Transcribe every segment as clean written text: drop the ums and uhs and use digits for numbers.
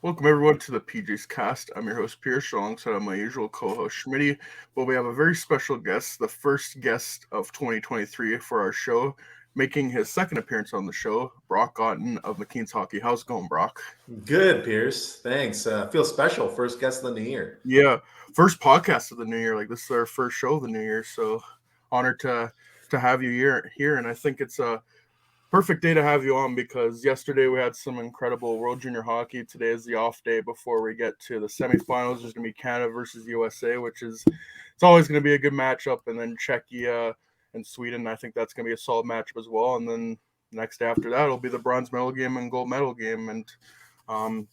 Welcome everyone to the PJ's Cast. I'm your host Pierce, alongside my usual co-host Schmitty. But we have a very special guest, the first guest of 2023 for our show, making his second appearance on the show, Brock Otten of McKean's Hockey. How's it going, Brock? Good, Pierce. Thanks. Feel special. First guest of the new year. Yeah, first podcast of the new year. Like this is our first show of the new year, so honored to have you here. And I think it's a perfect day to have you on because yesterday we had some incredible World Junior Hockey. Today is the off day before we get to the semifinals. There's going to be Canada versus USA, which is it's always going to be a good matchup, and then Czechia and Sweden. I think that's going to be a solid matchup as well. And then next after that, it'll be the bronze medal game and gold medal game. And um,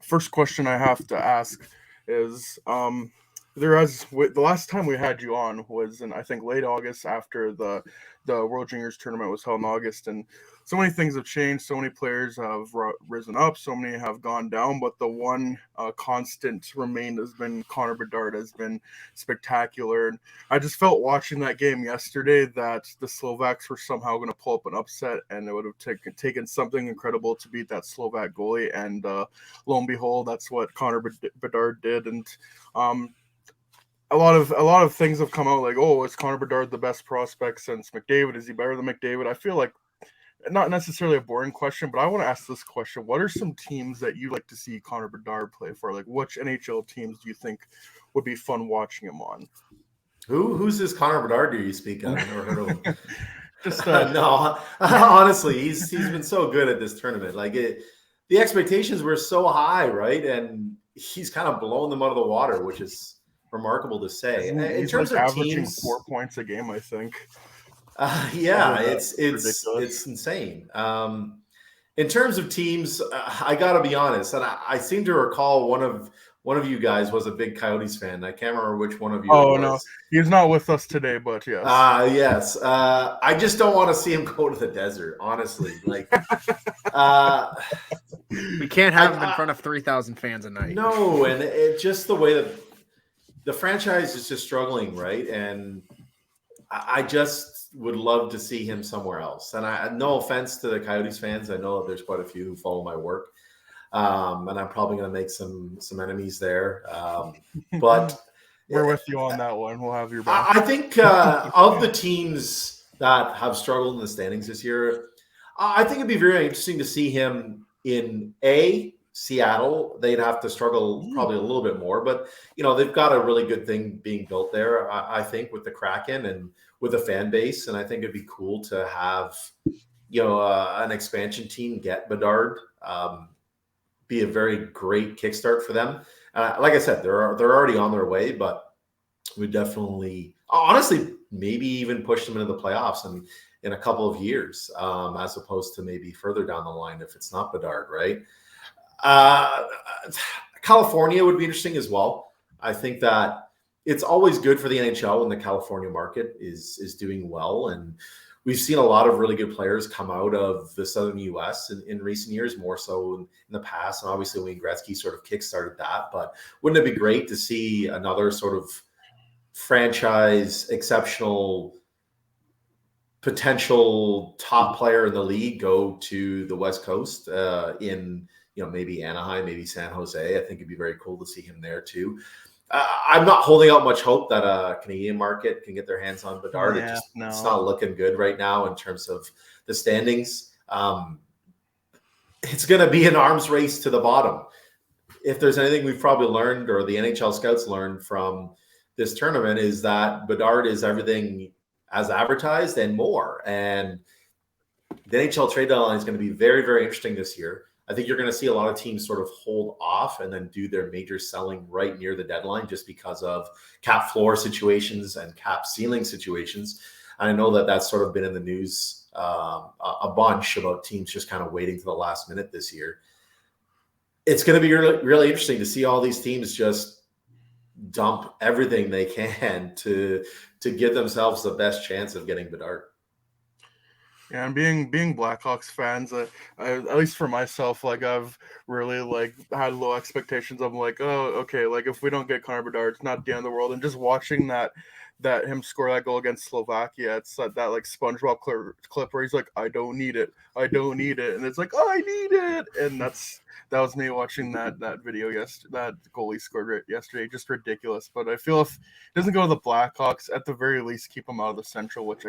first question I have to ask is the last time we had you on was in I think late August after the World Juniors tournament was held in August, and so many things have changed. So many players have risen up, so many have gone down, but the one constant remained has been Connor Bedard has been spectacular. And I just felt watching that game yesterday that the Slovaks were somehow going to pull up an upset, and it would have taken something incredible to beat that Slovak goalie. And lo and behold, that's what Connor Bedard did. And um, a lot of things have come out like, oh, is Connor Bedard the best prospect since McDavid? Is he better than McDavid? I feel like not necessarily a boring question, but I want to ask this question: what are some teams that you'd like to see Connor Bedard play for? Like, which NHL teams do you think would be fun watching him on? Who's this Connor Bedard? Do you speak of? I've never heard of Just him. No, honestly, he's been so good at this tournament. The expectations were so high, right? And he's kind of blown them out of the water, which is remarkable to say. In he's terms like of averaging teams, 4 points a game, I think. Something yeah, like that. It's ridiculous. it's insane. In terms of teams, I got to be honest, and I seem to recall one of you guys was a big Coyotes fan. I can't remember which one of you it Oh no, was. he's not with us today, but yes. Yes. I just don't want to see him go to the desert, honestly. Uh, We can't I, have him in I front of 3,000 fans a night. no, and it just the way that the franchise is just struggling, right? And I just would love to see him somewhere else. And no offense to the Coyotes fans, I know that there's quite a few who follow my work, and I'm probably going to make some enemies there. But We're with you on that one. We'll have your back. I think of the teams that have struggled in the standings this year, I think it'd be very interesting to see him in Seattle. They'd have to struggle probably a little bit more, but they've got a really good thing being built there. I think with the Kraken and with a fan base, and I think it'd be cool to have an expansion team get Bedard. Be a very great kickstart for them. Like I said, they're already on their way, but we definitely, honestly, maybe even push them into the playoffs and in a couple of years, as opposed to maybe further down the line if it's not Bedard, right? Uh, California would be interesting as well. I think that it's always good for the NHL when the California market is doing well, and we've seen a lot of really good players come out of the Southern U.S. in recent years, more so in the past. And obviously, Wayne Gretzky sort of kickstarted that. But wouldn't it be great to see another sort of franchise exceptional potential top player in the league go to the West Coast in maybe Anaheim, maybe San Jose? I think it'd be very cool to see him there too. I'm not holding out much hope that a Canadian market can get their hands on Bedard. Yeah, It's no. not looking good right now in terms of the standings. It's going to be an arms race to the bottom. If there's anything we've probably learned, or the NHL scouts learned from this tournament, is that Bedard is everything as advertised and more. And the NHL trade deadline is going to be very, very interesting this year. I think you're going to see a lot of teams sort of hold off and then do their major selling right near the deadline just because of cap floor situations and cap ceiling situations. And I know that that's sort of been in the news a bunch about teams just kind of waiting to the last minute this year. It's going to be really, really interesting to see all these teams just dump everything they can to give themselves the best chance of getting Bedard. Yeah, and being Blackhawks fans, at least for myself, like I've really like had low expectations. I'm like, oh, okay, like if we don't get Connor Bedard, it's not the end of the world. And just watching that him score that goal against Slovakia, it's that like SpongeBob clip where he's like, I don't need it, and it's like, oh, I need it, and that was me watching that video yesterday. That goalie scored yesterday, just ridiculous. But I feel if it doesn't go to the Blackhawks, at the very least keep them out of the Central, which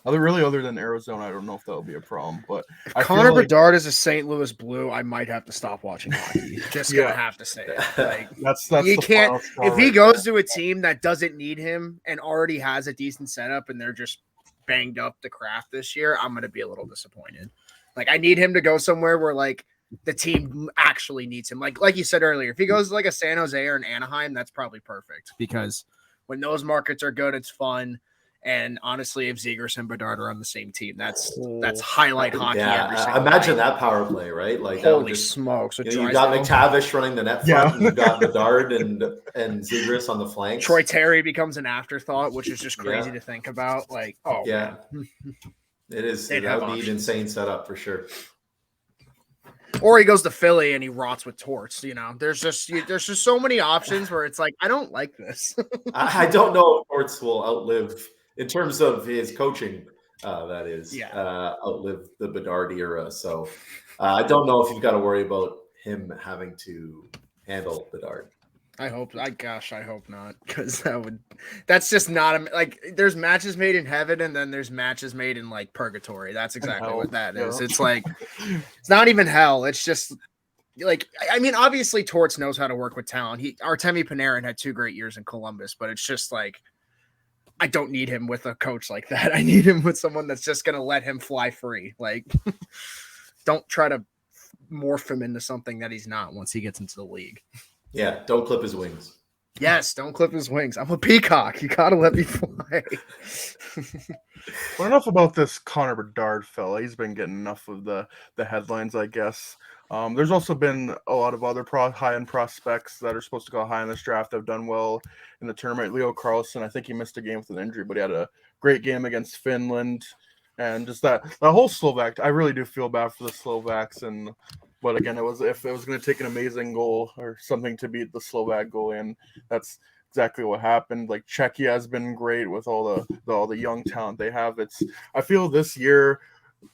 other than Arizona, I don't know if that'll be a problem. But If I Connor feel like Bedard is a St. Louis Blue, I might have to stop watching hockey. Just gonna have to say it. Like, that's you the can't final straw if he right goes there. to a team that doesn't need him and already has a decent setup and they're just banged up the craft this year, I'm gonna be a little disappointed. Like, I need him to go somewhere where like the team actually needs him. Like you said earlier, if he goes to like a San Jose or an Anaheim, that's probably perfect because when those markets are good, it's fun. And honestly, if Zegras and Bedard are on the same team, that's highlight hockey every single imagine night. that power play, right? Like that would Holy just smokes! you got McTavish running the net front, and you've got Bedard and Zegras on the flanks. Troy Terry becomes an afterthought, which is just crazy to think about. Like, man. It is. They'd That have would be an insane setup for sure. Or he goes to Philly and he rots with Torts. You know, there's just so many options where it's like, I don't like this. I don't know if Torts will outlive, in terms of his coaching, that is, outlive the Bedard era. So I don't know if you've got to worry about him having to handle Bedard. I hope not, because that's just not like there's matches made in heaven and then there's matches made in like purgatory. That's exactly what that is. It's like, it's not even hell. It's just like, I mean, obviously Torts knows how to work with talent. Artemi Panarin had 2 great years in Columbus, but it's just like, I don't need him with a coach like that. I need him with someone that's just going to let him fly free. Like, don't try to morph him into something that he's not once he gets into the league. Yeah, don't clip his wings. Yes, don't clip his wings. I'm a peacock. You gotta let me fly. Well, enough about this Connor Bedard fella. He's been getting enough of the headlines, I guess. There's also been a lot of other high-end prospects that are supposed to go high in this draft that have done well in the tournament. Leo Carlsson, I think he missed a game with an injury, but he had a great game against Finland. And just that whole Slovak, I really do feel bad for the Slovaks. But again, if it was going to take an amazing goal or something to beat the Slovak goalie, and that's exactly what happened. Like, Czechia has been great with all the young talent they have. I feel this year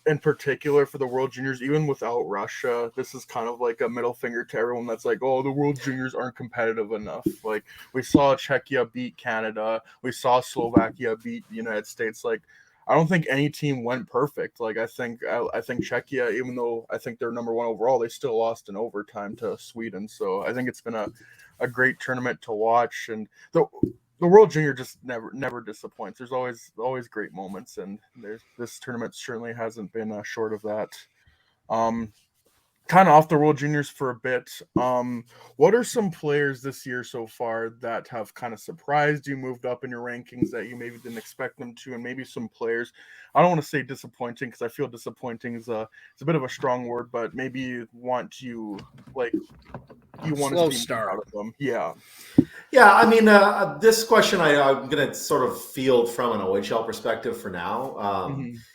in particular for the World Juniors, even without Russia, this is kind of like a middle finger to everyone that's like, oh, the World Juniors aren't competitive enough. Like, we saw Czechia beat Canada, we saw Slovakia beat the United States. Like, I don't think any team went perfect. Like, I think Czechia, even though I think they're number 1 overall, they still lost in overtime to Sweden. So I think it's been a great tournament to watch. And the World Junior just never disappoints. There's always great moments, and this tournament certainly hasn't been short of that. Kind of off the World Juniors for a bit. What are some players this year so far that have kind of surprised you, moved up in your rankings that you maybe didn't expect them to, and maybe some players, I don't want to say disappointing because I feel disappointing is a bit of a strong word, but maybe you want to slow to start out of them. Yeah. Yeah, I mean, this question I'm going to sort of field from an OHL perspective for now.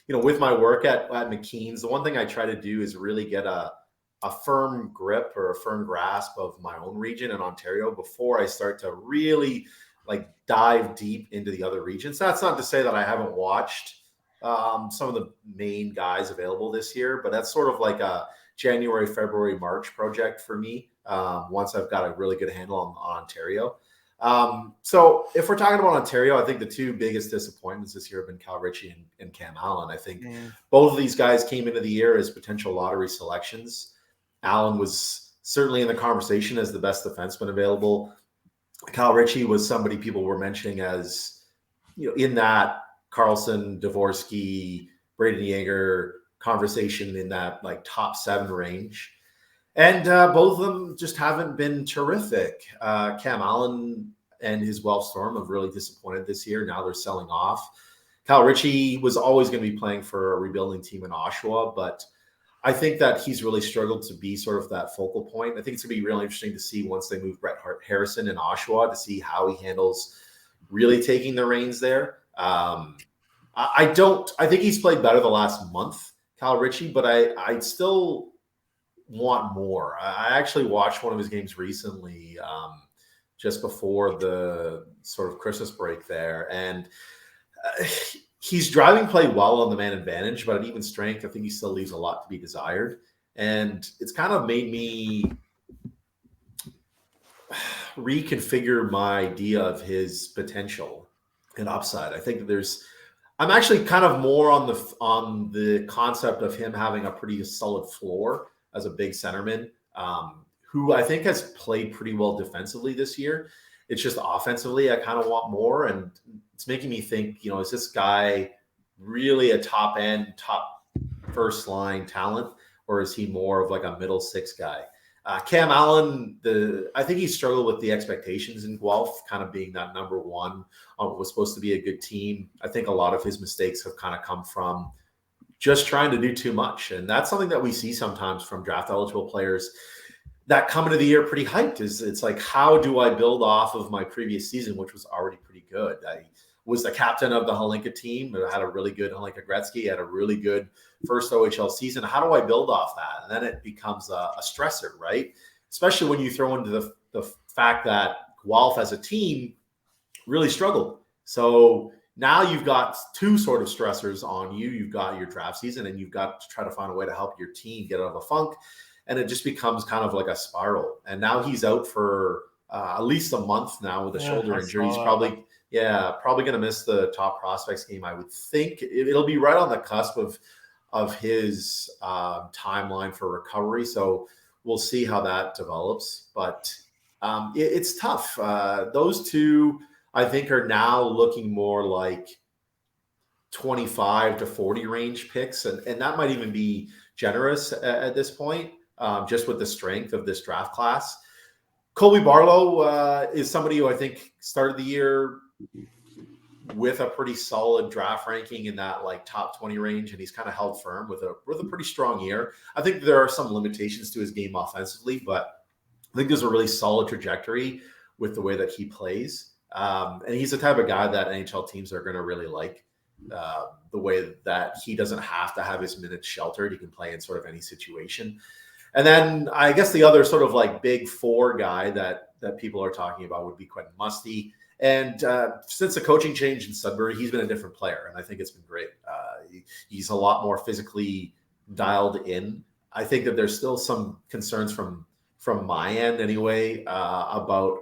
With my work at McKean's, the one thing I try to do is really get a firm grip or a firm grasp of my own region in Ontario before I start to really like dive deep into the other regions. That's not to say that I haven't watched some of the main guys available this year, but that's sort of like a January, February, March project for me. Once I've got a really good handle on Ontario. So if we're talking about Ontario, I think the 2 biggest disappointments this year have been Cal Ritchie and Cam Allen. I think both of these guys came into the year as potential lottery selections. Allen was certainly in the conversation as the best defenseman available. Cal Ritchie was somebody people were mentioning as, in that Carlson, Dvorsky, Braden Yeager conversation in that like top 7 range. And both of them just haven't been terrific. Cam Allen and his Guelph Storm have really disappointed this year. Now they're selling off. Cal Ritchie was always going to be playing for a rebuilding team in Oshawa, but I think that he's really struggled to be sort of that focal point. I think it's going to be really interesting to see once they move Brett Harrison in Oshawa to see how he handles really taking the reins there. I think he's played better the last month, Cal Ritchie, but I still want more. I actually watched one of his games recently, just before the sort of Christmas break there, and he's driving play well on the man advantage, but at even strength, I think he still leaves a lot to be desired. And it's kind of made me reconfigure my idea of his potential and upside. I think that I'm actually kind of more on the concept of him having a pretty solid floor as a big centerman, who I think has played pretty well defensively this year. It's just offensively, I kind of want more. And it's making me think, is this guy really a top first line talent, or is he more of like a middle six guy? Cam Allen, I think he struggled with the expectations in Guelph, kind of being that number one on what was supposed to be a good team. I think a lot of his mistakes have kind of come from just trying to do too much. And that's something that we see sometimes from draft eligible players that come into the year pretty hyped. It's like, how do I build off of my previous season, which was already pretty good? I was the captain of the Hlinka team. I had a really good Hlinka Gretzky, had a really good first OHL season. How do I build off that? And then it becomes a stressor, right? Especially when you throw into the fact that Guelph as a team really struggled. So now you've got two sort of stressors on you. You've got your draft season, and you've got to try to find a way to help your team get out of a funk. And it just becomes kind of like a spiral. And now he's out for at least a month now with a shoulder injury. He's probably going to miss the top prospects game. I would think it'll be right on the cusp of his timeline for recovery. So we'll see how that develops. But it's tough. Those two, I think, are now looking more like 25 to 40 range picks. And that might even be generous at this point, just with the strength of this draft class. Colby Barlow is somebody who I think started the year with a pretty solid draft ranking in that like top 20 range, and he's kind of held firm with a pretty strong year. I think there are some limitations to his game offensively, but I think there's a really solid trajectory with the way that he plays. And he's the type of guy that NHL teams are going to really like, the way that he doesn't have to have his minutes sheltered. He can play in sort of any situation. And then I guess the other sort of like big four guy that people are talking about would be Quentin Musty. And since the coaching change in Sudbury, he's been a different player, and I think it's been great. He's a lot more physically dialed in. I think that there's still some concerns from my end anyway about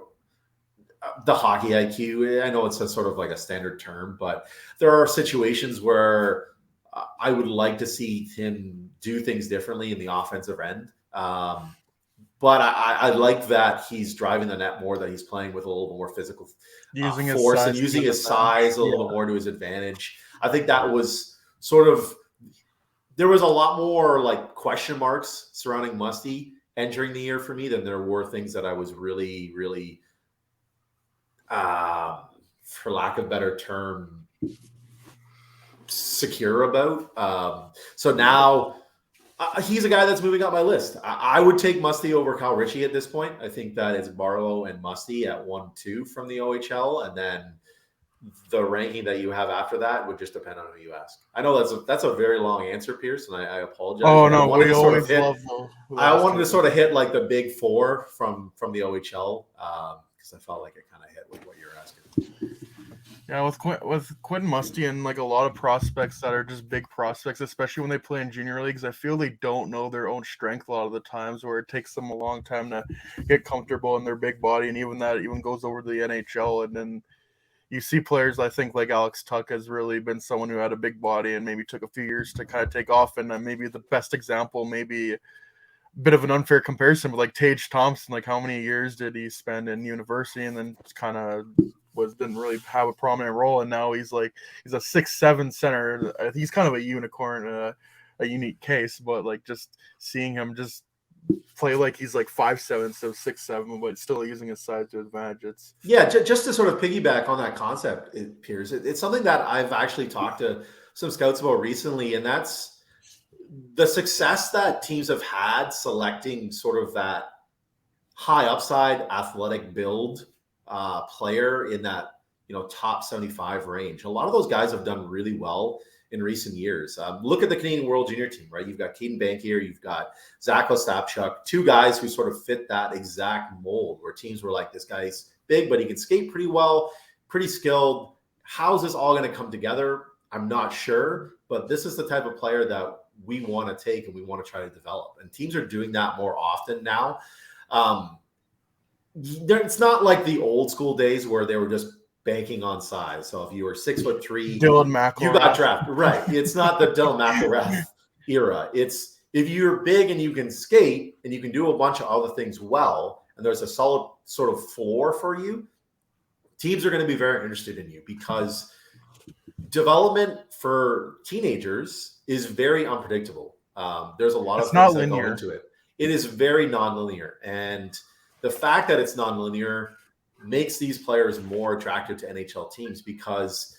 the hockey IQ. I know it's a sort of like a standard term, but there are situations where I would like to see him do things differently in the offensive end. But I like that he's driving the net more, that he's playing with a little bit more physical force and using his size a little bit more to his advantage. I think that was sort of, there was a lot more like question marks surrounding Musty entering the year for me than there were things that I was really, really, for lack of a better term, secure about. So now he's a guy that's moving up my list. I would take Musty over Kyle Ritchie at this point. I think that it's Barlow and Musty at 1-2 from the OHL, and then the ranking that you have after that would just depend on who you ask. I know that's a very long answer, Pierce, and I apologize. Oh no, we always love. I wanted to sort of hit like the big four from the OHL because I felt like it kind of hit with what you're asking. Yeah, with Quentin Musty and like a lot of prospects that are just big prospects, especially when they play in junior leagues, I feel they don't know their own strength a lot of the times, where it takes them a long time to get comfortable in their big body, and even that goes over to the NHL. And then you see players, I think like Alex Tuch has really been someone who had a big body and maybe took a few years to kind of take off. And maybe the best example, maybe a bit of an unfair comparison, but like Tage Thompson, like how many years did he spend in university and then kind of didn't really have a prominent role, and now he's a 6'7" center. He's kind of a unicorn, a unique case, but like just seeing him just play like he's like 5'7" instead of 6'7", but still using his size to advantage. Just to sort of piggyback on that concept, Piers, it's something that I've actually talked to some scouts about recently, and that's the success that teams have had selecting sort of that high upside athletic build player in that top 75 range. A lot of those guys have done really well in recent years. Look at the Canadian World Junior team, right? You've got Caden Bankier, you've got Zach Ostapchuk, two guys who sort of fit that exact mold, where teams were like, this guy's big, but he can skate pretty well, pretty skilled. How's this all going to come together? I'm not sure, but this is the type of player that we want to take and we want to try to develop. And teams are doing that more often now. It's not like the old school days where they were just banking on size. So if you were 6'3", Dylan McElrath, you got drafted. Right. It's not the Dylan McElrath era. It's if you're big and you can skate and you can do a bunch of other things well, and there's a solid sort of floor for you, teams are going to be very interested in you, because development for teenagers is very unpredictable. There's a lot of things that go into it. It is very nonlinear. And the fact that it's nonlinear makes these players more attractive to NHL teams, because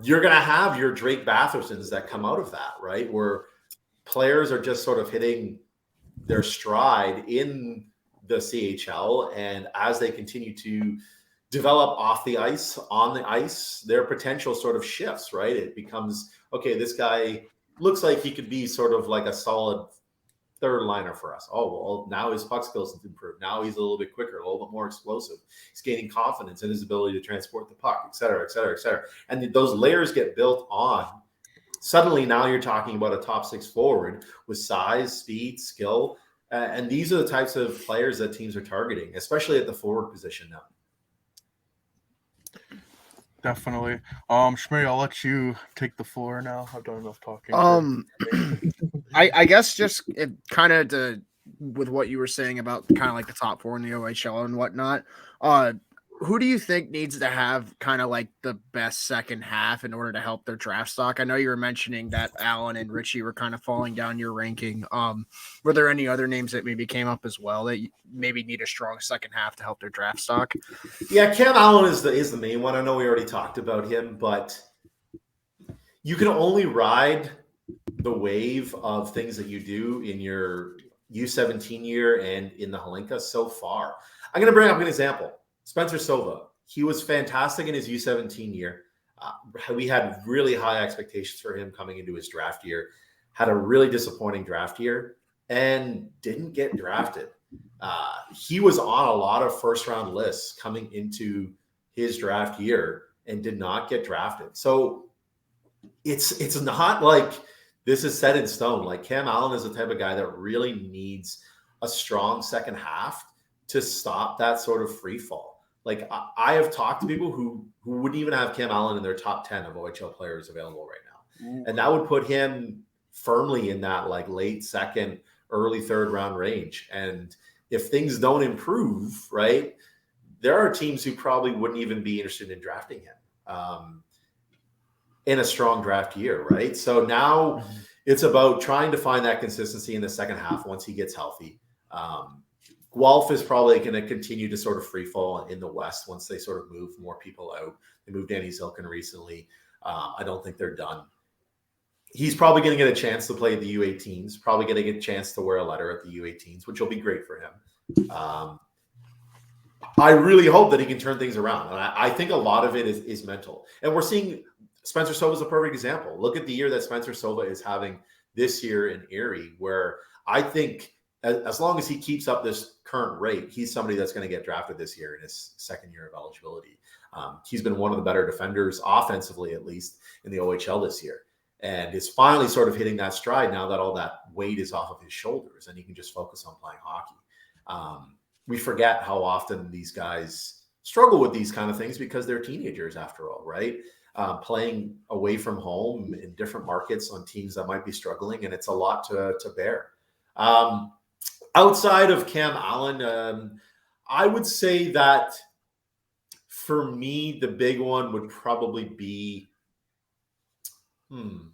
you're going to have your Drake Bathersons that come out of that, right? Where players are just sort of hitting their stride in the CHL. And as they continue to develop off the ice, on the ice, their potential sort of shifts, right? It becomes, okay, this guy looks like he could be sort of like a solid third liner for us. Oh, well, now his puck skills have improved. Now he's a little bit quicker, a little bit more explosive. He's gaining confidence in his ability to transport the puck, et cetera, et cetera, et cetera. And those layers get built on. Suddenly now you're talking about a top six forward with size, speed, skill. And these are the types of players that teams are targeting, especially at the forward position now. Definitely. Shmurry, I'll let you take the floor now. I've done enough talking. I guess just kind of with what you were saying about kind of like the top four in the OHL and whatnot, who do you think needs to have kind of like the best second half in order to help their draft stock? I know you were mentioning that Allen and Richie were kind of falling down your ranking. Were there any other names that maybe came up as well that maybe need a strong second half to help their draft stock? Yeah, Cam Allen is the main one. I know we already talked about him, but you can only ride the wave of things that you do in your U17 year and in the Hlinka so far. I'm going to bring up an example. Spencer Silva. He was fantastic in his U17 year. We had really high expectations for him coming into his draft year. Had a really disappointing draft year and didn't get drafted. He was on a lot of first-round lists coming into his draft year and did not get drafted. So it's not like this is set in stone. Like Cam Allen is the type of guy that really needs a strong second half to stop that sort of free fall. Like I have talked to people who wouldn't even have Cam Allen in their top 10 of OHL players available right now. Ooh. And that would put him firmly in that like late second, early third round range. And if things don't improve, right, there are teams who probably wouldn't even be interested in drafting him in a strong draft year, right? So now it's about trying to find that consistency in the second half once he gets healthy. Guelph is probably going to continue to sort of free fall in the West once they sort of move more people out. They moved Danny Zilkin recently. I don't think they're done. He's probably going to get a chance to play the U18s, probably going to get a chance to wear a letter at the U18s, which will be great for him. I really hope that he can turn things around. And I think a lot of it is mental. And we're seeing Spencer Silva is a perfect example. Look at the year that Spencer Silva is having this year in Erie, where I think as long as he keeps up this current rate, he's somebody that's going to get drafted this year in his second year of eligibility. He's been one of the better defenders, offensively at least, in the OHL this year. And is finally sort of hitting that stride now that all that weight is off of his shoulders and he can just focus on playing hockey. We forget how often these guys struggle with these kind of things because they're teenagers after all, right? Playing away from home in different markets on teams that might be struggling, and it's a lot to bear. Outside of Cam Allen, I would say that for me, the big one would probably be, I'm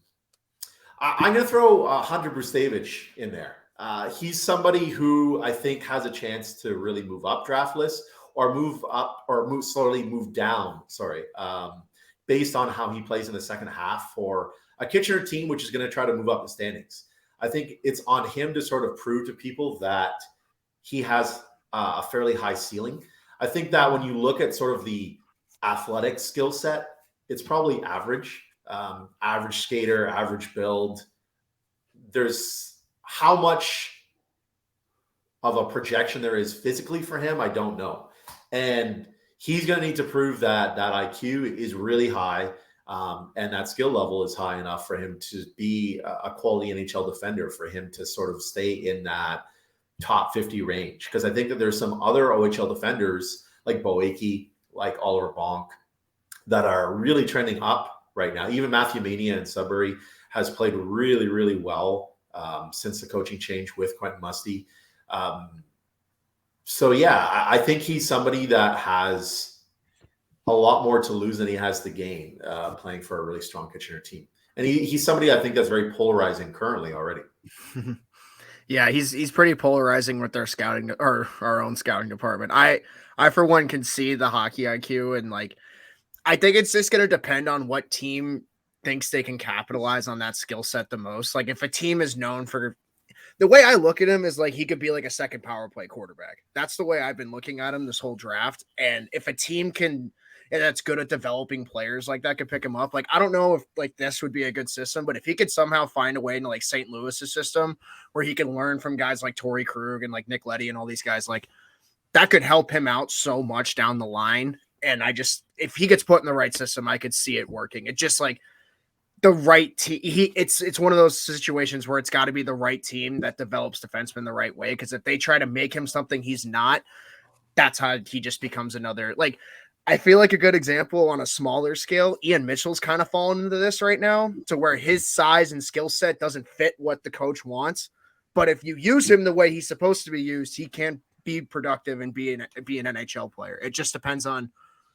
going to throw Hunter Brustevich in there. He's somebody who I think has a chance to really move up draft lists or move down, based on how he plays in the second half for a Kitchener team, which is going to try to move up the standings. I think it's on him to sort of prove to people that he has a fairly high ceiling. I think that when you look at sort of the athletic skill set, it's probably average, average skater, average build. There's how much of a projection there is physically for him, I don't know. And he's going to need to prove that IQ is really high. And that skill level is high enough for him to be a quality NHL defender, for him to sort of stay in that top 50 range. Because I think that there's some other OHL defenders like Boaki, like Oliver Bonk, that are really trending up right now. Even Matthew Mania in Sudbury has played really, really well since the coaching change with Quentin Musty. So yeah, I think he's somebody that has a lot more to lose than he has to gain playing for a really strong Kitchener team. And he's somebody I think that's very polarizing currently already. Yeah, he's pretty polarizing with their scouting or our own scouting department. I for one can see the hockey IQ, and like I think it's just going to depend on what team thinks they can capitalize on that skill set the most. Like if a team is known for, the way I look at him is like he could be like a second power play quarterback. That's the way I've been looking at him this whole draft. And if a team can, and that's good at developing players like that, could pick him up. Like I don't know if like this would be a good system, but if he could somehow find a way into like St. Louis's system where he can learn from guys like Torrey Krug and like Nick Leddy and all these guys, like that could help him out so much down the line. And if he gets put in the right system, I could see it working. It just like the right team. It's one of those situations where it's got to be the right team that develops defensemen the right way. Because if they try to make him something he's not, that's how he just becomes another. Like I feel like a good example on a smaller scale, Ian Mitchell's kind of fallen into this right now, to where his size and skill set doesn't fit what the coach wants. But if you use him the way he's supposed to be used, he can be productive and be an NHL player. It just depends on,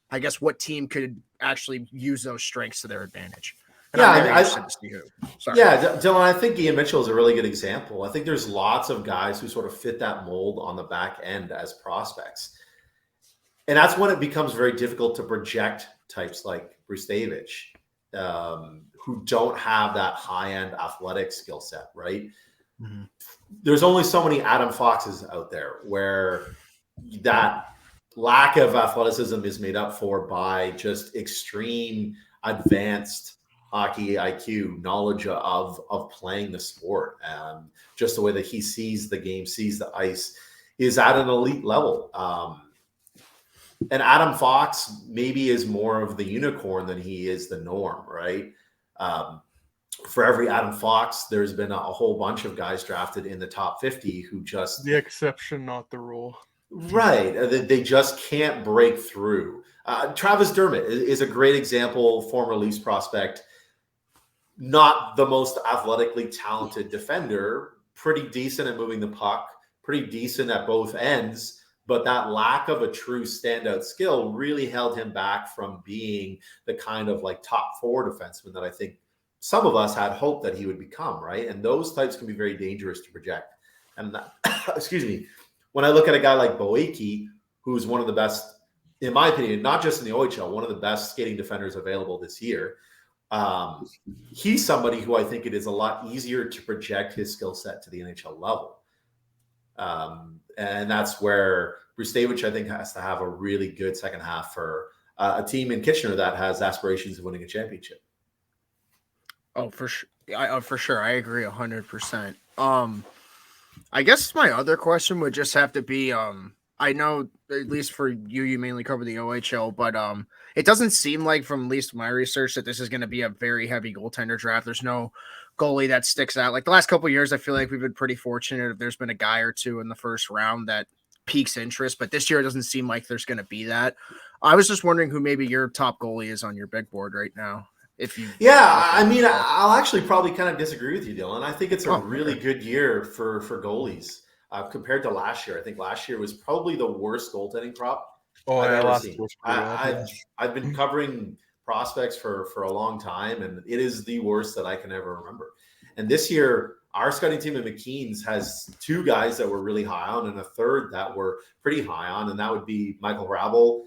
I guess, what team could actually use those strengths to their advantage. And yeah, I'm really interested to see who. Sorry. Yeah, Dylan, I think Ian Mitchell is a really good example. I think there's lots of guys who sort of fit that mold on the back end as prospects. And that's when it becomes very difficult to project types like Bruce Davich, who don't have that high-end athletic skill set, right? Mm-hmm. There's only so many Adam Foxes out there where that lack of athleticism is made up for by just extreme advanced hockey IQ, knowledge of playing the sport, just the way that he sees the game, sees the ice, is at an elite level. And Adam Fox maybe is more of the unicorn than he is the norm, right? For every Adam Fox, there's been a whole bunch of guys drafted in the top 50 who just... The exception, not the rule. Right. They just can't break through. Travis Dermott is a great example, former Leafs prospect. Not the most athletically talented defender, pretty decent at moving the puck, pretty decent at both ends, but that lack of a true standout skill really held him back from being the kind of like top four defenseman that I think some of us had hoped that he would become, right? And those types can be very dangerous to project. And that, excuse me, when I look at a guy like Boaki, who's one of the best, in my opinion, not just in the OHL, one of the best skating defenders available this year, he's somebody who I think it is a lot easier to project his skill set to the NHL level. And that's where Bruce Davich, I think, has to have a really good second half for a team in Kitchener that has aspirations of winning a championship. Oh, for sure. For sure. I agree 100%. I guess my other question would just have to be, I know at least for you mainly cover the OHL, but it doesn't seem like, from at least my research, that this is going to be a very heavy goaltender draft. There's no goalie that sticks out. Like the last couple of years, I feel like we've been pretty fortunate if there's been a guy or two in the first round that piques interest, but this year it doesn't seem like there's going to be that. I was just wondering who maybe your top goalie is on your big board right now. I mean, I'll actually probably kind of disagree with you, Dylan. I think it's a really good year for goalies compared to last year. I think last year was probably the worst goaltending prop I've ever seen. I've been covering prospects for a long time, and it is the worst that I can ever remember. And this year, our scouting team at McKeen's has two guys that we're really high on and a third that we're pretty high on, and that would be Michael Rabel,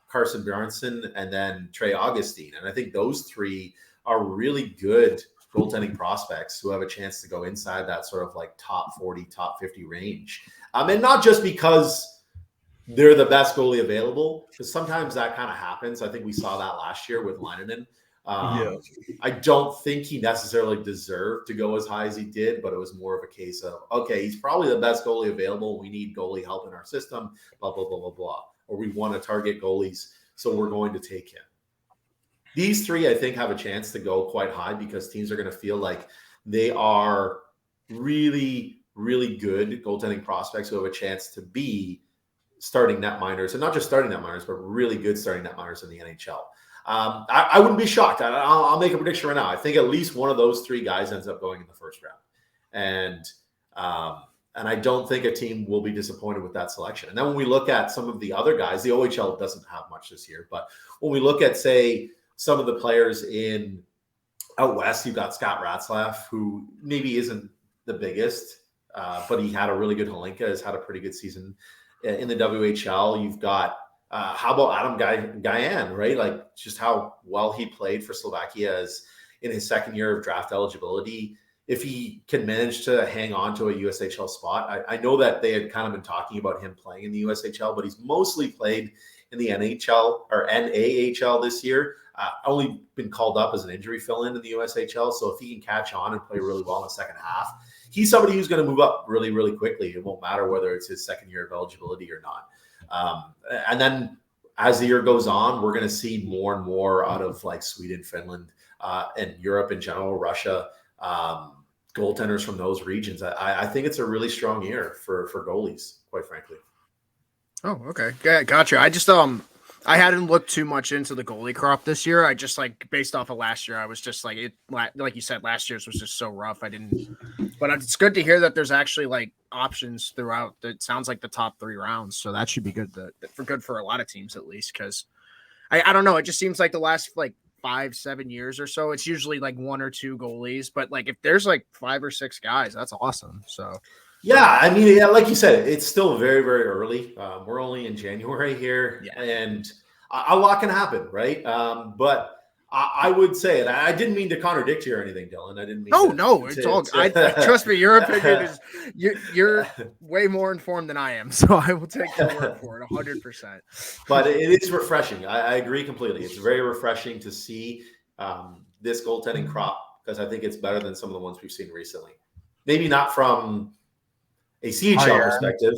Carson Bjornsson, and then Trey Augustine. And I think those three are really good goaltending prospects who have a chance to go inside that sort of like top 40, top 50 range. And not just because they're the best goalie available, because sometimes that kind of happens. I think we saw that last year with Leinonen. I don't think he necessarily deserved to go as high as he did, but it was more of a case of, okay, he's probably the best goalie available. We need goalie help in our system, blah, blah, blah, blah, blah. Or we want to target goalies, so we're going to take him. these three, I think, have a chance to go quite high because teams are going to feel like they are really, really good goaltending prospects who have a chance to be starting netminders, and not just starting netminders, but really good starting netminders in the NHL. I wouldn't be shocked. I'll make a prediction right now. I think at least one of those three guys ends up going in the first round, and I don't think a team will be disappointed with that selection. And then when we look at some of the other guys, the OHL doesn't have much this year, but when we look at, say, some of the players in out west, you've got Scott Ratzlaff, who maybe isn't the biggest, but he had a really good Hlinka, has had a pretty good season in the WHL. You've got how about Adam Gajan, right? Like just how well he played for Slovakia as in his second year of draft eligibility. If he can manage to hang on to a USHL spot, I know that they had kind of been talking about him playing in the USHL, but he's mostly played in the NHL or NAHL this year. Only been called up as an injury fill-in the USHL. So if he can catch on and play really well in the second half, he's somebody who's going to move up really, really quickly. It won't matter whether it's his second year of eligibility or not. And then as the year goes on, we're going to see more and more out of like Sweden, Finland, and Europe in general, Russia, goaltenders from those regions. I think it's a really strong year for goalies, quite frankly. Oh, okay. Yeah, gotcha. I just I hadn't looked too much into the goalie crop this year. I just like based off of last year, I was just like like you said, last year's was just so rough. I didn't, but it's good to hear that there's actually like options throughout. It sounds like the top 3 rounds, so that should be good for a lot of teams at least. Because I don't know, it just seems like the last like 5-7 years or so, it's usually like 1 or 2 goalies. But like if there's like 5 or 6 guys, that's awesome. So. Yeah, I mean, yeah, like you said, it's still very, very early. We're only in January here, and a lot can happen, right? But I would say, and I didn't mean to contradict you or anything, Dylan. I didn't mean. It's all. Trust me, your opinion is you're way more informed than I am, so I will take your word for it 100%. But it's refreshing. I agree completely. It's very refreshing to see this goaltending crop because I think it's better than some of the ones we've seen recently. Maybe not from a CHL perspective.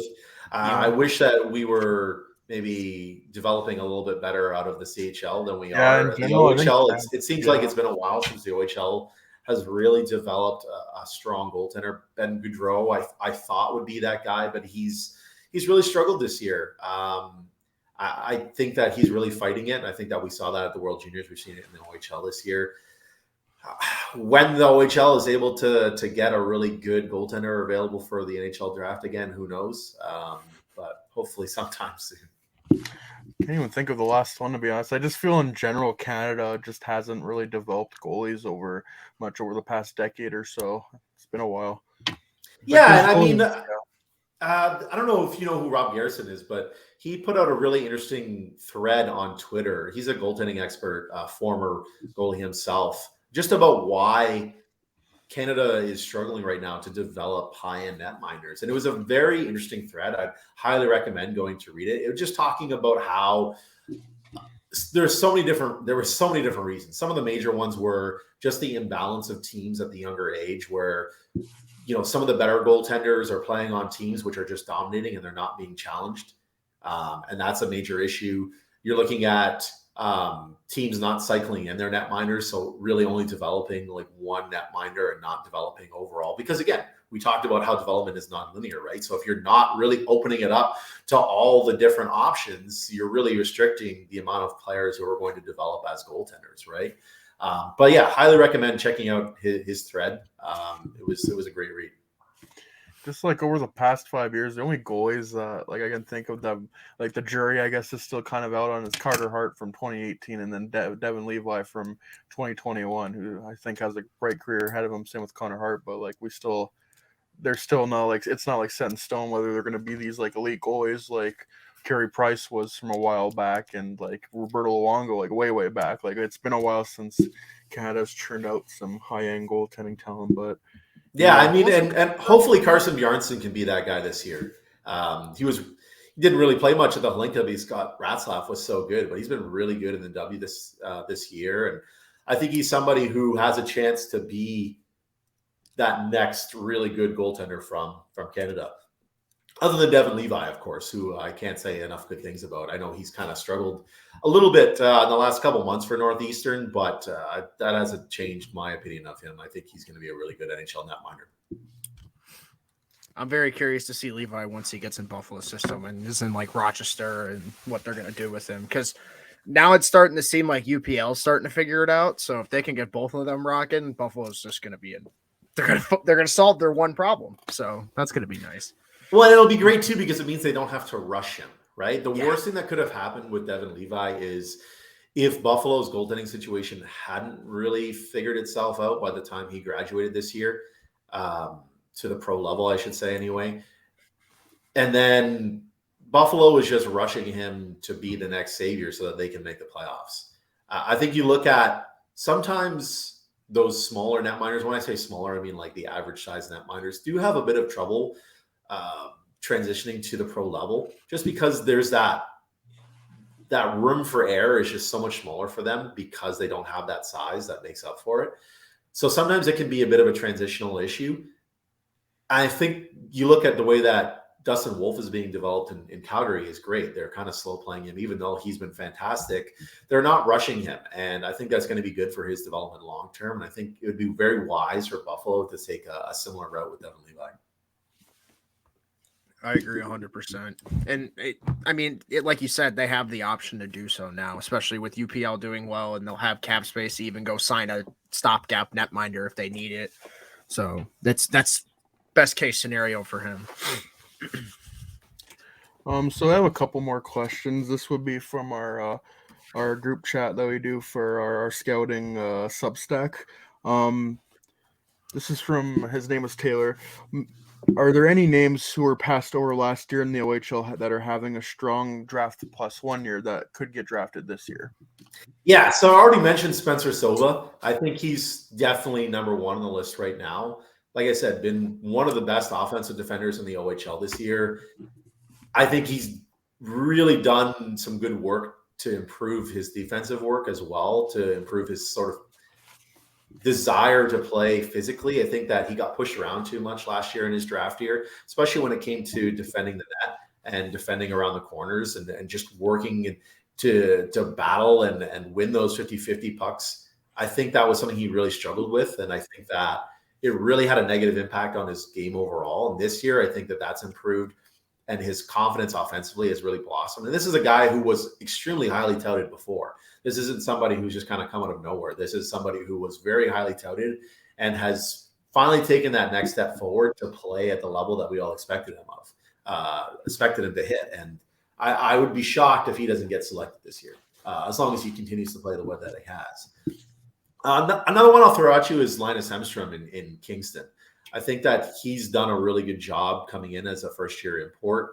I wish that we were maybe developing a little bit better out of the CHL than we are. The OHL, it seems like it's been a while since the OHL has really developed a strong goaltender. Ben Gaudreau, I thought would be that guy, but he's really struggled this year. I think that he's really fighting it. And I think that we saw that at the World Juniors. We've seen it in the OHL this year. When the OHL is able to get a really good goaltender available for the NHL draft again, who knows? But hopefully sometime soon. Can't even think of the last one, to be honest. I just feel in general Canada just hasn't really developed goalies over the past decade or so. It's been a while. Yeah, and I mean, I don't know if you know who Rob Garrison is, but he put out a really interesting thread on Twitter. He's a goaltending expert, former goalie himself, just about why Canada is struggling right now to develop high-end netminders. And it was a very interesting thread. I'd highly recommend going to read it. It was just talking about how there were so many different reasons. Some of the major ones were just the imbalance of teams at the younger age where, you know, some of the better goaltenders are playing on teams which are just dominating and they're not being challenged. And that's a major issue. You're looking at teams not cycling in their netminders, so really only developing like one netminder and not developing overall. Because again, we talked about how development is non-linear, right? So if you're not really opening it up to all the different options, you're really restricting the amount of players who are going to develop as goaltenders, right? But yeah, highly recommend checking out his thread. It was a great read. Just like over the past 5 years, the only goalies like I can think of them, like the jury, I guess, is still kind of out on is Carter Hart from 2018, and then Devin Levi from 2021, who I think has a great career ahead of him. Same with Connor Hart, but like they're still not like it's not like set in stone whether they're going to be these like elite goalies like Carey Price was from a while back, and like Roberto Luongo like way back. Like it's been a while since Canada's churned out some high-end goaltending talent, but. Yeah, I mean, and hopefully Carson Bjarnason can be that guy this year. He didn't really play much at the Hlinka because Scott Ratzlaff was so good, but he's been really good in the W this year, and I think he's somebody who has a chance to be that next really good goaltender from Canada. Other than Devin Levi, of course, who I can't say enough good things about. I know he's kind of struggled a little bit in the last couple months for Northeastern, but that hasn't changed my opinion of him. I think he's going to be a really good NHL netminder. I'm very curious to see Levi once he gets in Buffalo's system and is in like Rochester and what they're going to do with him. Because now it's starting to seem like UPL's starting to figure it out. So if they can get both of them rocking, Buffalo's just going to be in. They're going to solve their one problem. So that's going to be nice. Well, it'll be great too because it means they don't have to rush him, right? The worst thing that could have happened with Devin Levi is if Buffalo's goaltending situation hadn't really figured itself out by the time he graduated this year, to the pro level, I should say anyway. And then Buffalo was just rushing him to be the next savior so that they can make the playoffs. I think you look at sometimes those smaller netminders, when I say smaller, I mean like the average size netminders, do have a bit of trouble transitioning to the pro level just because there's that room for error is just so much smaller for them because they don't have that size that makes up for it. So sometimes it can be a bit of a transitional issue. I think you look at the way that Dustin Wolf is being developed in Calgary is great. They're kind of slow playing him, even though he's been fantastic. They're not rushing him. And I think that's going to be good for his development long-term. And I think it would be very wise for Buffalo to take a similar route with Devin Levi. I agree 100%. And like you said, they have the option to do so now, especially with UPL doing well, and they'll have cap space to even go sign a stopgap netminder if they need it. So that's best case scenario for him. So I have a couple more questions. This would be from our group chat that we do for our scouting Substack. This is from, his name is Taylor. Are there any names who were passed over last year in the OHL that are having a strong draft plus 1 year that could get drafted this year? Yeah, so I already mentioned Spencer Silva. I think he's definitely number one on the list right now. Like I said, been one of the best offensive defenders in the OHL this year. I think he's really done some good work to improve his defensive work as well, to improve his sort of desire to play physically. I think that he got pushed around too much last year in his draft year, especially when it came to defending the net and defending around the corners and just working to battle and win those 50-50 pucks. I think that was something he really struggled with. And I think that it really had a negative impact on his game overall. And this year, I think that that's improved and his confidence offensively has really blossomed. And this is a guy who was extremely highly touted before. This isn't somebody who's just kind of come out of nowhere. This is somebody who was very highly touted and has finally taken that next step forward to play at the level that we all expected him to hit. And I would be shocked if he doesn't get selected this year, as long as he continues to play the way that he has. Another one I'll throw at you is Linus Hemstrom in Kingston. I think that he's done a really good job coming in as a first-year import.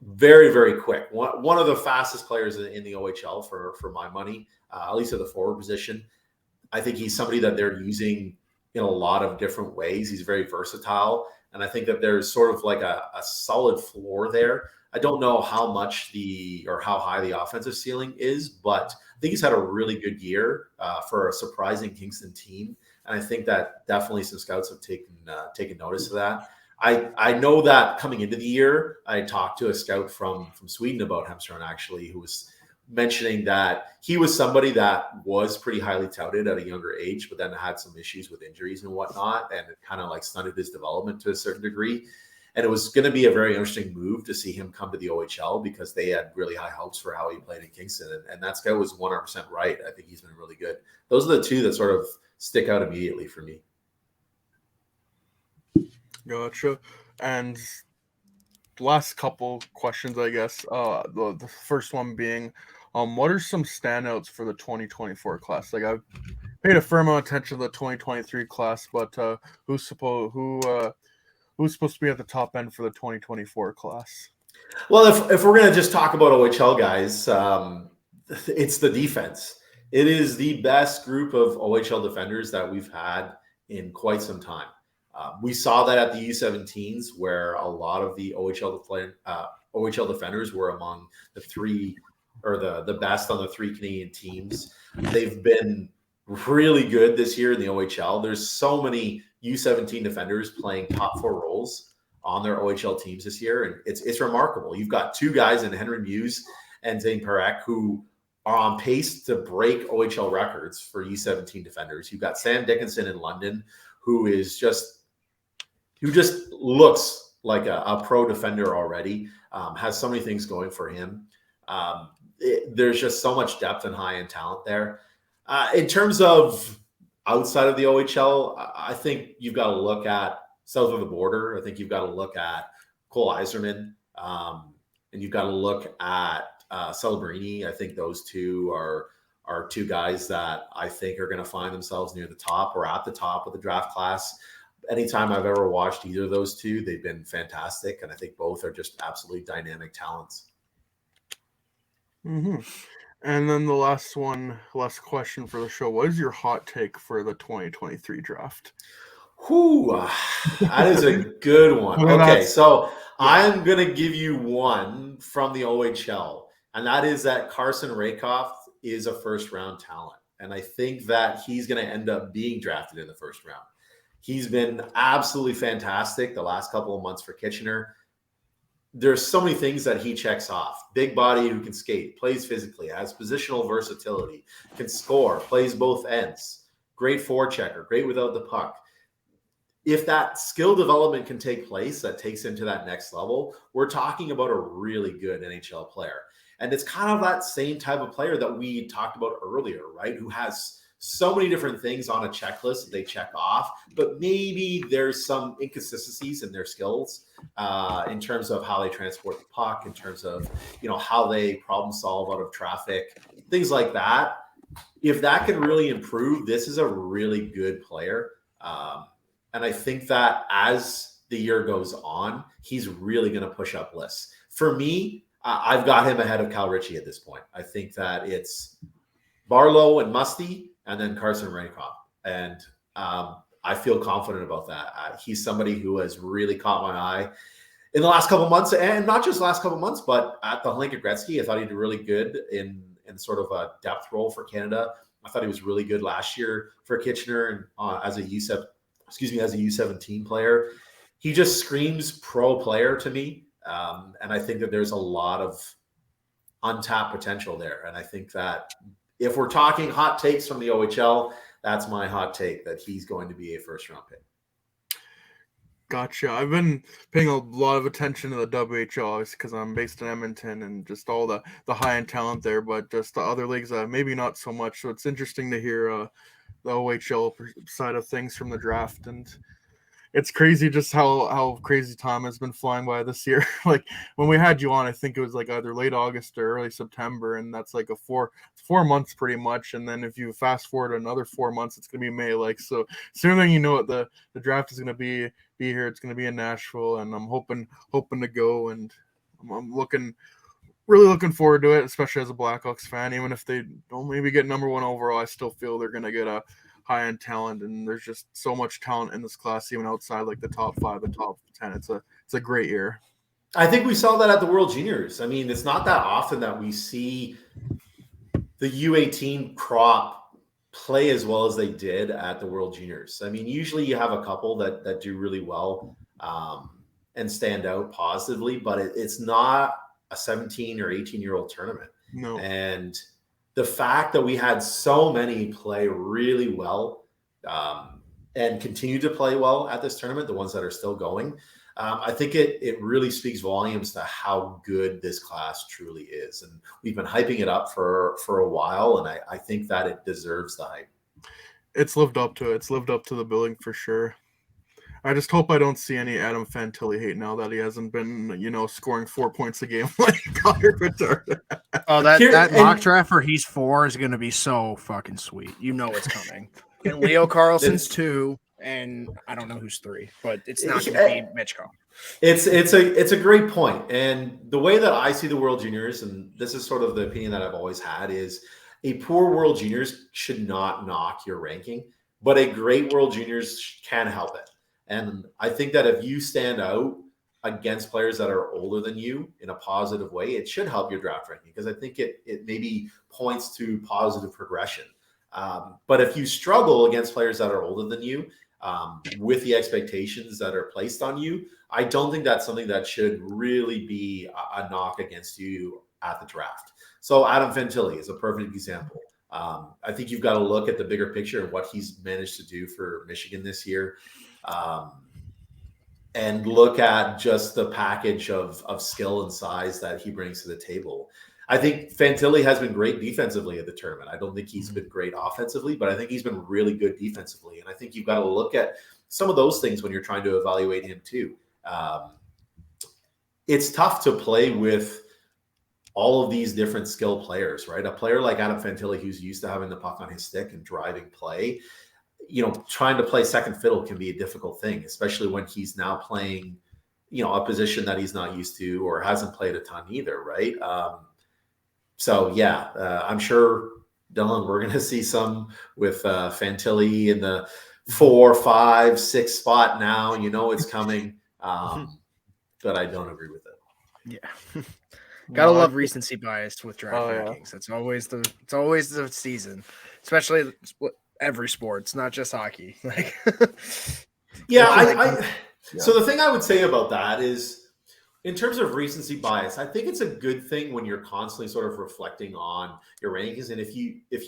Very, very quick. One of the fastest players in the OHL for my money, at least at the forward position. I think he's somebody that they're using in a lot of different ways. He's very versatile, and I think that there's sort of like a solid floor there. I don't know how much how high the offensive ceiling is, but I think he's had a really good year for a surprising Kingston team. And I think that definitely some scouts have taken notice of that. I know that coming into the year, I talked to a scout from Sweden about Hemstrom, actually, who was mentioning that he was somebody that was pretty highly touted at a younger age, but then had some issues with injuries and whatnot, and it kind of like stunted his development to a certain degree. And it was going to be a very interesting move to see him come to the OHL because they had really high hopes for how he played in Kingston. And that guy was 100% right. I think he's been really good. Those are the two that sort of stick out immediately for me. Gotcha. And last couple questions, I guess. The first one being, what are some standouts for the 2024 class? Like, I've paid a fair amount of attention to the 2023 class, but who's supposed to be at the top end for the 2024 class? Well, if we're going to just talk about OHL guys, it's the defense. It is the best group of OHL defenders that we've had in quite some time. We saw that at the U17s, where a lot of the OHL defenders were among the three or the best on the three Canadian teams. They've been really good this year in the OHL. There's so many U17 defenders playing top four roles on their OHL teams this year, and it's remarkable. You've got two guys in Henry Muse and Zane Parekh who are on pace to break OHL records for U17 defenders. You've got Sam Dickinson in London, who just looks like a pro defender already, has so many things going for him. There's just so much depth and high-end talent there. In terms of outside of the OHL, I think you've got to look at south of the border. I think you've got to look at Cole Iserman, and you've got to look at Celebrini. I think those two are two guys that I think are going to find themselves near the top or at the top of the draft class. Anytime I've ever watched either of those two, they've been fantastic, and I think both are just absolutely dynamic talents. Mm-hmm. And then the last question for the show: what is your hot take for the 2023 draft? That is a good one. Okay, so I'm going to give you one from the OHL, and that is that Carson Rakoff is a first-round talent, and I think that he's going to end up being drafted in the first round. He's been absolutely fantastic the last couple of months for Kitchener. There's so many things that he checks off. Big body who can skate, plays physically, has positional versatility, can score, plays both ends, great forechecker, great without the puck. If that skill development can take place, that takes him to that next level, we're talking about a really good NHL player. And it's kind of that same type of player that we talked about earlier, right? Who has so many different things on a checklist that they check off, but maybe there's some inconsistencies in their skills in terms of how they transport the puck, in terms of, how they problem solve out of traffic, things like that. If that can really improve, this is a really good player. And I think that as the year goes on, he's really going to push up lists. For me, I've got him ahead of Cal Ritchie at this point. I think that it's Barlow and Musty, and then Carson Rakoff. And I feel confident about that. He's somebody who has really caught my eye in the last couple of months, and not just last couple of months, but at the Hlinka Gretzky, I thought he did really good in sort of a depth role for Canada. I thought he was really good last year for Kitchener and as a U17 player. He just screams pro player to me. And I think that there's a lot of untapped potential there. And I think that if we're talking hot takes from the OHL, that's my hot take, that he's going to be a first-round pick. Gotcha. I've been paying a lot of attention to the WHL because I'm based in Edmonton and just all the high-end talent there, but just the other leagues, maybe not so much. So it's interesting to hear the OHL side of things from the draft, and it's crazy just how crazy time has been flying by this year. Like when we had you on, I think it was like either late August or early September, and that's like a four months pretty much. And then if you fast forward another 4 months, it's gonna be May. Like so, sooner than you know it, the draft is gonna be here. It's gonna be in Nashville, and I'm hoping to go, and I'm really looking forward to it, especially as a Blackhawks fan. Even if they don't maybe get number 1 overall, I still feel they're gonna get a high-end talent, and there's just so much talent in this class, even outside like the top 5, the top 10. It's a great year. I think we saw that at the World Juniors. I mean, it's not that often that we see the U18 crop play as well as they did at the World Juniors. I mean, usually you have a couple that do really well and stand out positively, but it's not a 17 or 18-year-old tournament. No. And the fact that we had so many play really well and continue to play well at this tournament, the ones that are still going, I think it really speaks volumes to how good this class truly is. And we've been hyping it up for a while, and I think that it deserves the hype. It's lived up to it. It's lived up to the billing for sure. I just hope I don't see any Adam Fantilli hate now that he hasn't been, scoring 4 points a game like Connor Bedard. Oh, that mock draft for he's 4 is going to be so fucking sweet. You know it's coming. And Leo Carlson's 2, and I don't know who's 3, but it's not going to be Mitchko. It's a great point. And the way that I see the World Juniors, and this is sort of the opinion that I've always had, is a poor World Juniors should not knock your ranking, but a great World Juniors can help it. And I think that if you stand out against players that are older than you in a positive way, it should help your draft ranking, because I think it maybe points to positive progression. But if you struggle against players that are older than you, with the expectations that are placed on you, I don't think that's something that should really be a knock against you at the draft. So Adam Fantilli is a perfect example. I think you've got to look at the bigger picture of what he's managed to do for Michigan this year, and look at just the package of skill and size that he brings to the table. I think Fantilli has been great defensively at the tournament. I don't think he's been great offensively, but I think he's been really good defensively. And I think you've got to look at some of those things when you're trying to evaluate him too. It's tough to play with all of these different skill players, right? A player like Adam Fantilli, who's used to having the puck on his stick and driving play, trying to play second fiddle can be a difficult thing, especially when he's now playing, a position that he's not used to or hasn't played a ton either, right? I'm sure, Dylan, we're going to see some with Fantilli in the 4, 5, 6 spot now. It's coming, but I don't agree with it. Yeah. Gotta love recency bias with draft rankings. Yeah. It's always the season, especially every sport. It's not just hockey. So the thing I would say about that is, in terms of recency bias, I think it's a good thing when you're constantly sort of reflecting on your rankings. And if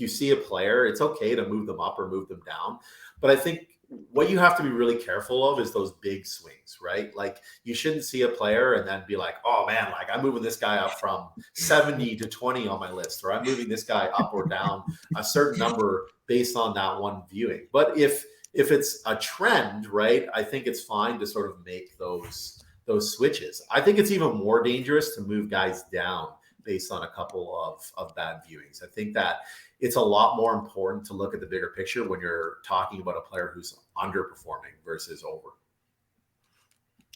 you see a player, it's okay to move them up or move them down. But I think what you have to be really careful of is those big swings, right? Like, you shouldn't see a player and then be like, oh man, like I'm moving this guy up from 70 to 20 on my list, or I'm moving this guy up or down a certain number based on that one viewing. But if it's a trend, right, I think it's fine to sort of make those switches. I think it's even more dangerous to move guys down based on a couple of bad viewings. I think that it's a lot more important to look at the bigger picture when you're talking about a player who's underperforming versus over.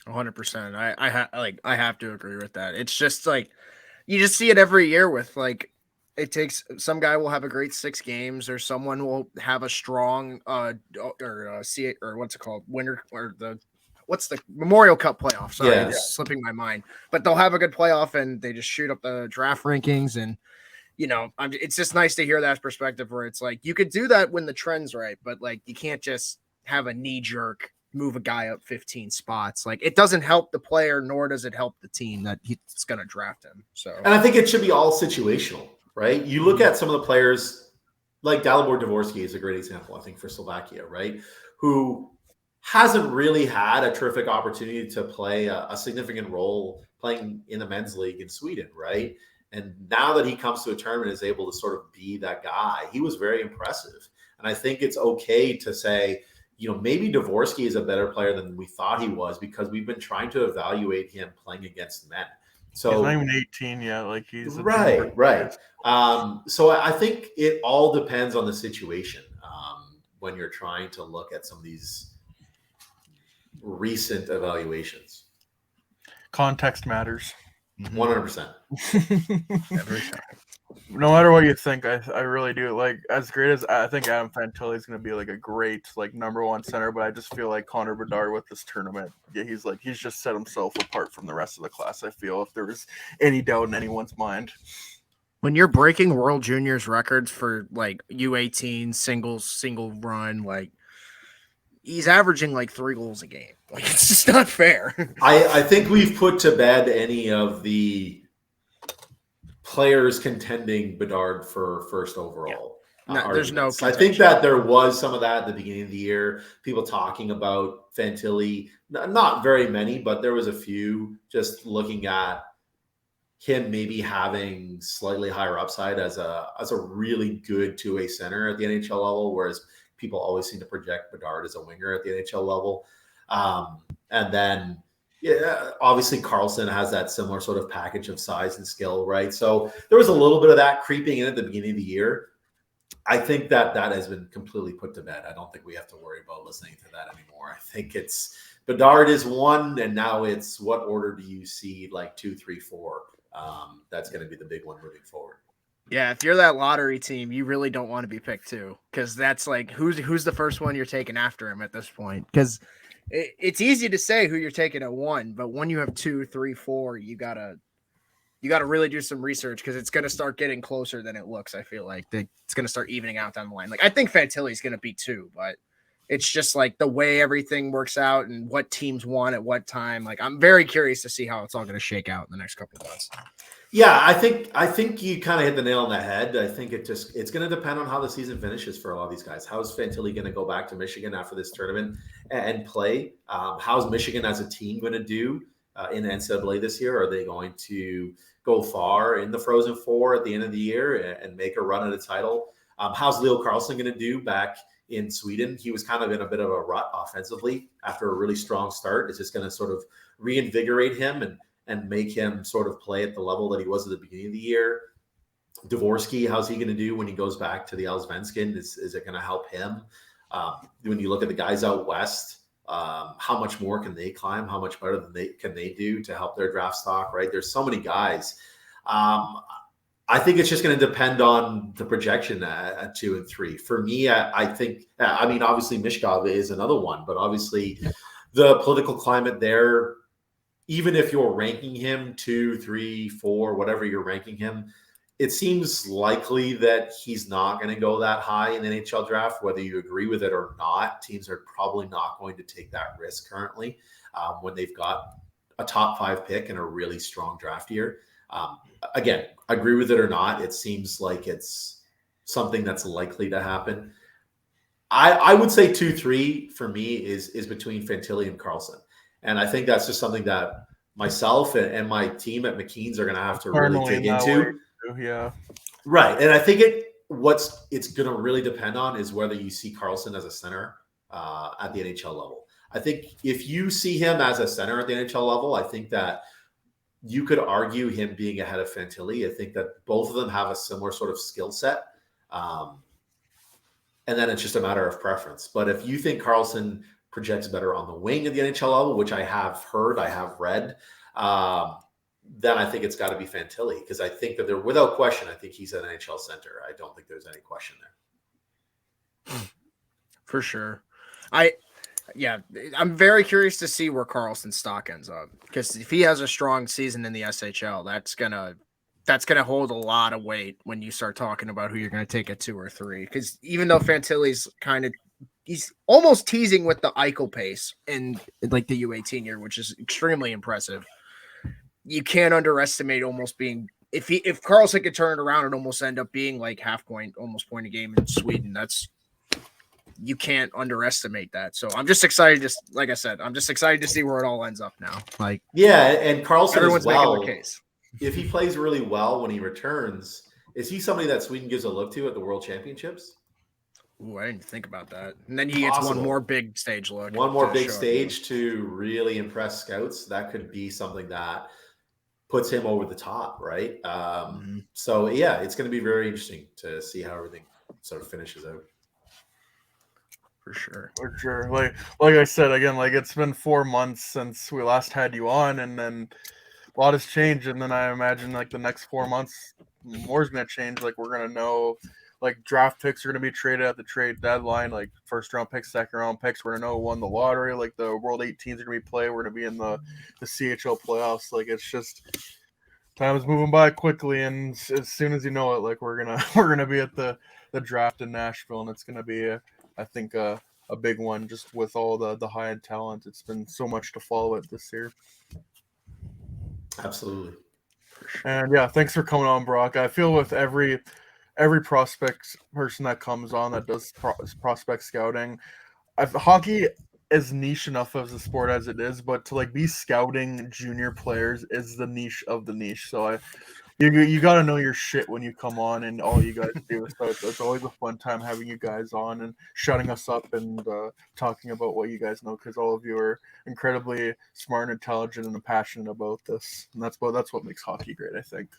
100%. I have to agree with that. It's just like, you just see it every year with it takes, some guy will have a great 6 games, or someone will have a strong what's it called, winter, or what's the Memorial Cup playoff? Sorry, it's slipping my mind. But they'll have a good playoff and they just shoot up the draft rankings. And, it's just nice to hear that perspective where it's like, you could do that when the trend's right, but you can't just have a knee jerk move a guy up 15 spots. It doesn't help the player, nor does it help the team that he's going to draft him. So, and I think it should be all situational, right? You look at some of the players, like Dalibor Dvorsky is a great example, I think, for Slovakia, right? Who hasn't really had a terrific opportunity to play a significant role playing in the men's league in Sweden, right? And now that he comes to a tournament, is able to sort of be that guy. He was very impressive. And I think it's okay to say, maybe Dvorsky is a better player than we thought he was, because we've been trying to evaluate him playing against men. So he's not even 18 yet. He's right. So I think it all depends on the situation when you're trying to look at some of these recent evaluations. Context matters. 100%. Every time. No matter what you think, I really do. As great as I think Adam Fantilli is going to be a great number one center, but I just feel like Connor Bedard with this tournament, he's just set himself apart from the rest of the class. I feel, if there was any doubt in anyone's mind. When you're breaking World Juniors records for U18 single run, he's averaging 3 goals a game. It's just not fair. I think we've put to bed any of the players contending Bedard for first overall. Yeah. There's no contention. I think that there was some of that at the beginning of the year. People talking about Fantilli, not very many, but there was a few, just looking at him maybe having slightly higher upside as a really good two-way center at the NHL level, whereas people always seem to project Bedard as a winger at the NHL level. And then, obviously Carlson has that similar sort of package of size and skill, right? So there was a little bit of that creeping in at the beginning of the year. I think that has been completely put to bed. I don't think we have to worry about listening to that anymore. I think it's Bedard is 1, and now it's what order do you see 2, 3, 4? That's going to be the big one moving forward. Yeah, if you're that lottery team, you really don't want to be picked 2, because that's who's the first one you're taking after him at this point. Because it's easy to say who you're taking at 1, but when you have 2, 3, 4, you gotta really do some research, because it's gonna start getting closer than it looks. I feel like it's gonna start evening out down the line. I think Fantilli's gonna be 2, but It's just like the way everything works out and what teams want at what time. Like, I'm very curious to see how it's all going to shake out in the next couple of months. Yeah, I think you kind of hit the nail on the head. I think it's going to depend on how the season finishes for a lot of these guys. How's Fantilli going to go back to Michigan after this tournament and play? How's Michigan as a team going to do in the NCAA this year? Are they going to go far in the Frozen Four at the end of the year and make a run at a title? How's Leo Carlson going to do back in Sweden? He was kind of in a bit of a rut offensively after a really strong start. It's just going to sort of reinvigorate him and make him sort of play at the level that he was at the beginning of the year. Dvorsky, how's he going to do when he goes back to the Allsvenskan? Is it going to help him? When you look at the guys out west, how much more can they climb? How much better can they do to help their draft stock, right? There's so many guys. I think it's just going to depend on the projection at 2 and 3. For me, I think, I mean, obviously Mishkov is another one, but obviously the political climate there, even if you're ranking him 2, 3, 4, whatever you're ranking him, it seems likely that he's not going to go that high in the NHL draft, whether you agree with it or not. Teams are probably not going to take that risk currently when they've got a top 5 pick and a really strong draft year. Again, agree with it or not, it seems like it's something that's likely to happen. I would say 2, 3 for me is between Fantilli and Carlson. And I think that's just something that myself and my team at McKeen's are going to have to really dig into. Yeah. Right. And I think it's going to really depend on is whether you see Carlson as a center at the NHL level. I think if you see him as a center at the NHL level, I think that you could argue him being ahead of Fantilli. I think that both of them have a similar sort of skill set. And then it's just a matter of preference. But if you think Carlson projects better on the wing at the NHL level, which I have heard, I have read, then I think it's got to be Fantilli, because I think that without question, I think he's an NHL center. I don't think there's any question there. For sure. I'm very curious to see where Carlson's stock ends up, because if he has a strong season in the SHL, that's gonna hold a lot of weight when you start talking about who you're going to take at 2 or 3. Because even though Fantilli's he's almost teasing with the Eichel pace in like the U18 year, which is extremely impressive. You can't underestimate almost being if Carlson could turn it around and almost end up being like almost point a game in Sweden. You can't underestimate that. So I'm just excited. Like I said, I'm just excited to see where it all ends up now. Like, yeah, and Carlson everyone's making the case. If he plays really well when he returns, is he somebody that Sweden gives a look to at the World Championships? Ooh, I didn't think about that. And then he gets one more big stage look. One more big stage to really impress scouts. That could be something that puts him over the top, right? So, yeah, it's going to be very interesting to see how everything sort of finishes out. For sure. For sure. Like I said, again, like it's been 4 months since we last had you on, and then a lot has changed. And then I imagine like the next 4 months, more is going to change. Like we're going to know like draft picks are going to be traded at the trade deadline, like first round picks, second round picks. We're going to know who won the lottery. Like the World 18s are going to be played. We're going to be in the CHL playoffs. Like it's just time is moving by quickly, and as soon as you know it, like we're gonna be at the draft in Nashville, and it's going to be I think a big one just with all the high end talent. It's been so much to follow it this year. Absolutely. And yeah, thanks for coming on, Brock. I feel with every prospect person that comes on that does prospect scouting, hockey is niche enough as a sport as it is, but to like be scouting junior players is the niche of the niche. So you got to know your shit when you come on, and all you guys do. So it's always a fun time having you guys on and shutting us up and talking about what you guys know, because all of you are incredibly smart and intelligent and passionate about this. And that's what makes hockey great, I think.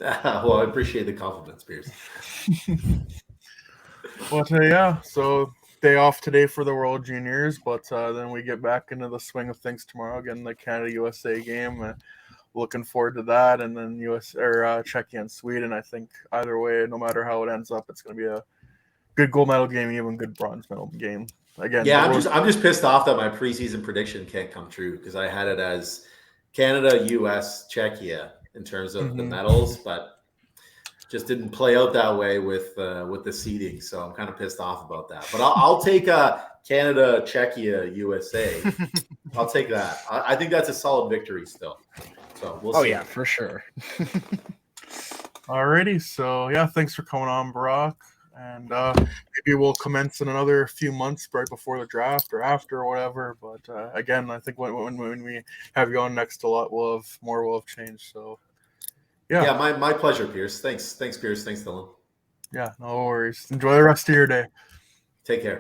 Well, I appreciate the compliments, Pierce. Well, yeah, so day off today for the World Juniors, but then we get back into the swing of things tomorrow, again, the Canada-USA game. Looking forward to that, and then Czechia and Sweden. I think either way, no matter how it ends up, it's going to be a good gold medal game, even good bronze medal game. Again, yeah, I'm just pissed off that my preseason prediction can't come true, because I had it as Canada, US, Czechia in terms of the medals, but just didn't play out that way with the seeding. So I'm kind of pissed off about that. But I'll take Canada, Czechia, USA. I'll take that. I think that's a solid victory still. So we'll see. Oh yeah, for sure. Alrighty, so yeah, thanks for coming on, Brock. And maybe we'll commence in another few months right before the draft or after or whatever. But again, I think when we have you on next, a lot will have changed. So yeah, my pleasure, Pierce. Thanks, Pierce. Thanks, Dylan. Yeah, no worries. Enjoy the rest of your day. Take care.